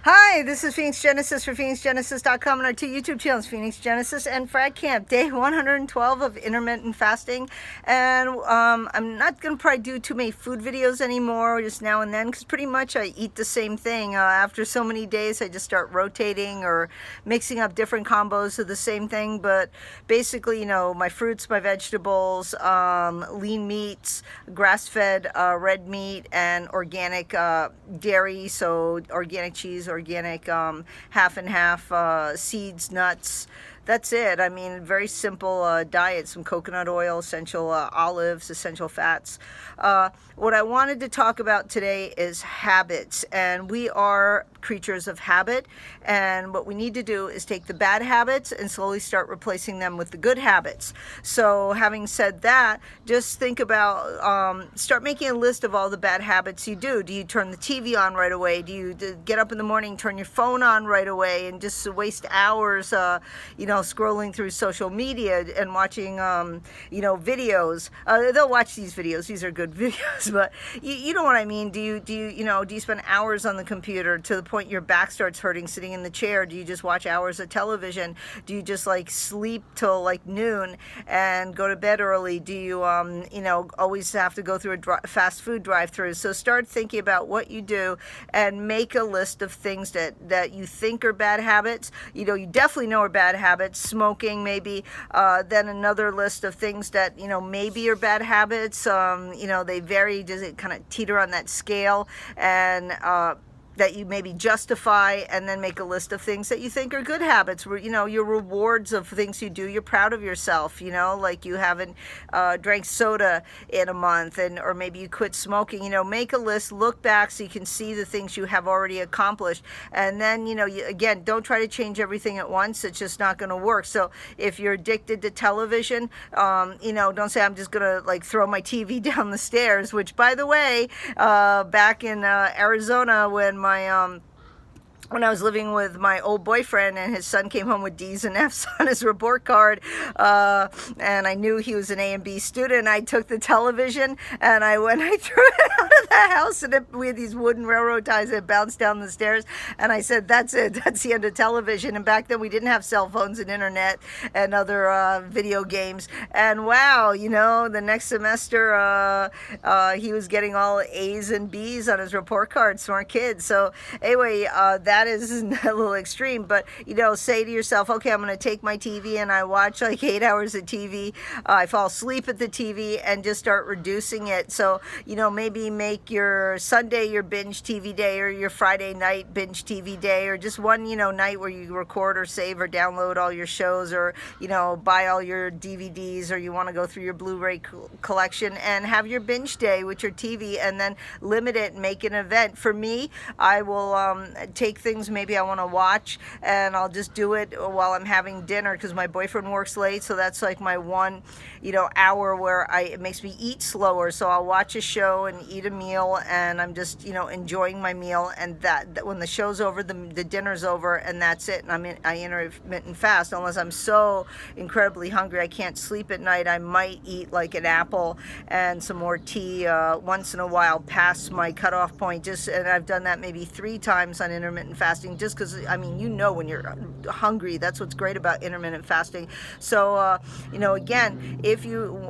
Hi, this is Phoenix Genesis for PhoenixGenesis.com and our two YouTube channels, Phoenix Genesis and Frag Camp, day 112 of intermittent fasting. And I'm not going to probably do too many food videos anymore, just now and then, because pretty much I eat the same thing. After so many days, I just start rotating or mixing up different combos of the same thing. But basically, my fruits, my vegetables, lean meats, grass-fed red meat, and organic dairy, so organic cheese, organic half and half, seeds, nuts. That's it. I mean, very simple diet, some coconut oil, essential olives, essential fats. What I wanted to talk about today is habits, and we are creatures of habit, and what we need to do is take the bad habits and slowly start replacing them with the good habits. So having said that, just think about, start making a list of all the bad habits you do. Do you turn the TV on right away? Do you get up in the morning, turn your phone on right away and just waste hours, scrolling through social media and watching, videos? They'll watch these videos. These are good videos, but you know what I mean. Do you spend hours on the computer to the point your back starts hurting sitting in the chair? Do you just watch hours of television? Do you just sleep till noon and go to bed early? Do you always have to go through a fast food drive-through? So start thinking about what you do and make a list of things that you think are bad habits. You definitely know are bad habits. Smoking, maybe. Then another list of things that maybe are bad habits. They vary. Does it kind of teeter on that scale? And that you maybe justify, and then make a list of things that you think are good habits, where your rewards of things you do. You're proud of yourself, like you haven't drank soda in a month, or maybe you quit smoking. Make a list, look back so you can see the things you have already accomplished, and then again, don't try to change everything at once. It's just not going to work. So if you're addicted to television, don't say I'm just gonna throw my TV down the stairs, which, by the way, back in Arizona, when I was living with my old boyfriend, and his son came home with D's and F's on his report card, and I knew he was an A and B student, I took the television and I threw it out of the house, and we had these wooden railroad ties that bounced down the stairs, and I said, that's it, that's the end of television. And back then we didn't have cell phones and internet and other video games, and wow, the next semester he was getting all A's and B's on his report card. Smart kid. So anyway, that is a little extreme, but say to yourself, okay, I'm going to take my TV and I watch 8 hours of TV. I fall asleep at the TV and just start reducing it. So maybe make your Sunday your binge TV day, or your Friday night binge TV day, or just one night where you record or save or download all your shows, or buy all your DVDs, or you want to go through your Blu-ray collection and have your binge day with your TV, and then limit it and make an event. For me, I will take things maybe I want to watch, and I'll just do it while I'm having dinner, because my boyfriend works late, so that's my one hour where it makes me eat slower. So I'll watch a show and eat a meal, and I'm just enjoying my meal, and that when the show's over, the dinner's over, and that's it. And I intermittent fast unless I'm so incredibly hungry I can't sleep at night. I might eat an apple and some more tea once in a while past my cutoff point, and I've done that maybe 3 times on intermittent fasting, just because when you're hungry, that's what's great about intermittent fasting. So again,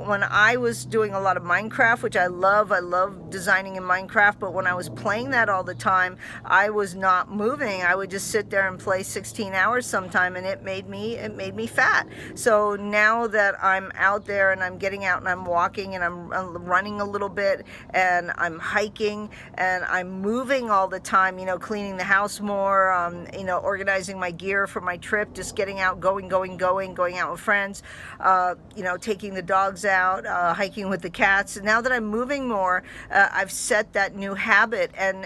when I was doing a lot of Minecraft, which I love designing in Minecraft, but when I was playing that all the time, I was not moving. I would just sit there and play 16 hours sometime, and it made me fat. So now that I'm out there and I'm getting out and I'm walking and I'm running a little bit and I'm hiking and I'm moving all the time, cleaning the house more, organizing my gear for my trip, just getting out, going out with friends, taking the dogs out, hiking with the cats. And now that I'm moving more, I've set that new habit, and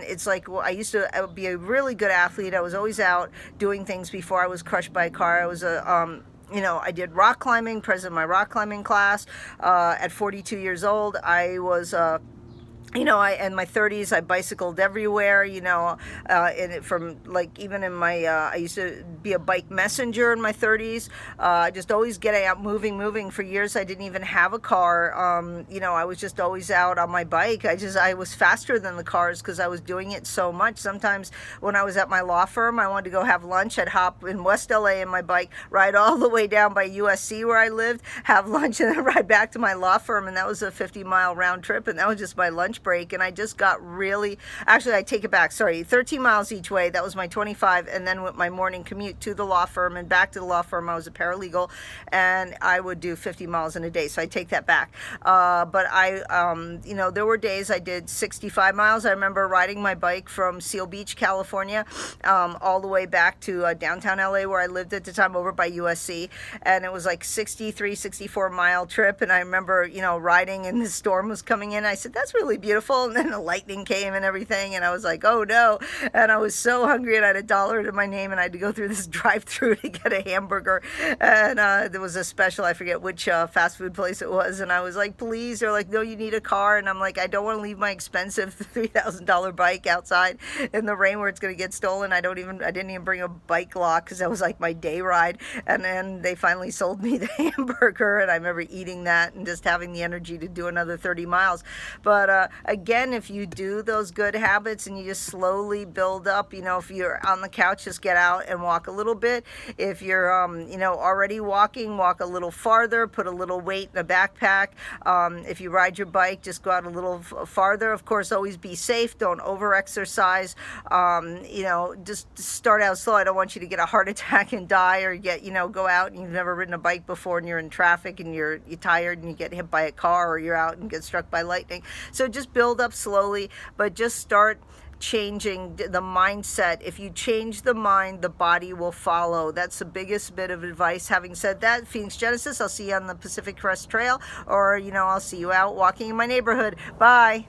it's I used to be a really good athlete. I was always out doing things before I was crushed by a car. I was I did rock climbing, president of my rock climbing class. At 42 years old, I was you know, in my 30s, I bicycled everywhere, you know, from like even in my, I used to be a bike messenger in my 30s. Just always getting out, moving. For years, I didn't even have a car. You know, I was just always out on my bike. I was faster than the cars because I was doing it so much. Sometimes when I was at my law firm, I wanted to go have lunch. I'd hop in West LA in my bike, ride all the way down by USC where I lived, have lunch, and then ride back to my law firm. And that was a 50-mile round trip. And that was just my lunch break. And I just got really, actually, I take it back, sorry, 13 miles each way. That was my 25. And then with my morning commute to the law firm and back to the law firm, I was a paralegal, and I would do 50 miles in a day. So I take that back. But you know, there were days I did 65 miles. I remember riding my bike from Seal Beach, California, all the way back to downtown LA where I lived at the time, over by USC. And it was like 63, 64-mile trip. And I remember, you know, riding and the storm was coming in. I said, that's really beautiful. And then the lightning came and everything. And I was like, oh no. And I was so hungry, and I had $1 to my name, and I had to go through this drive-through to get a hamburger. And there was a special, I forget which fast food place it was. And I was like, please. They're like, no, you need a car. And I'm like, I don't want to leave my expensive $3,000 bike outside in the rain where it's going to get stolen. I didn't even bring a bike lock because that was like my day ride. And then they finally sold me the hamburger, and I remember eating that and just having the energy to do another 30 miles. But again, if you do those good habits and you just slowly build up, you know, if you're on the couch, just get out and walk a little bit. If you're, you know, already walking, walk a little farther, put a little weight in a backpack. If you ride your bike, just go out a little farther. Of course, always be safe. Don't over-exercise. You know, just start out slow. I don't want you to get a heart attack and die, or get, you know, go out and you've never ridden a bike before and you're in traffic and you're tired and you get hit by a car, or you're out and get struck by lightning. So just build up slowly, but just start changing the mindset. If you change the mind, the body will follow. That's the biggest bit of advice. Having said that, Phoenix Genesis, I'll see you on the Pacific Crest Trail, or, you know, I'll see you out walking in my neighborhood. Bye.